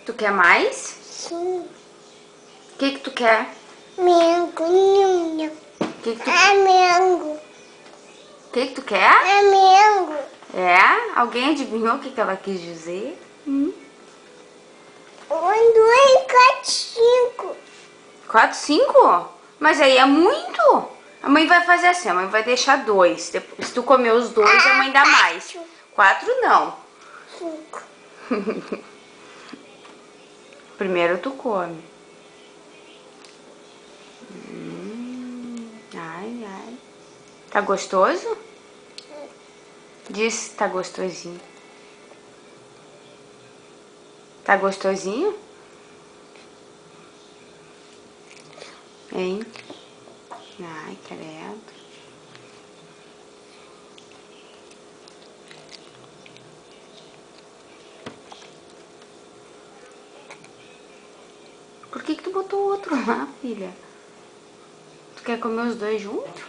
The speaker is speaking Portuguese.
Tu quer mais? Sim. O que tu quer? Mango. Que tu... Mango. O que tu quer? Mango. É? Alguém adivinhou o que ela quis dizer? 1, 2, 4, 5. 4, 5? Mas aí é muito. A mãe vai fazer assim, a mãe vai deixar 2. Se tu comer os 2, a mãe dá mais. 4 não. 5. Primeiro tu come. Ai, ai. Tá gostoso? Diz se tá gostosinho. Tá gostosinho? Hein? Ai, credo. Por que tu botou outro lá, filha? Tu quer comer os 2 juntos?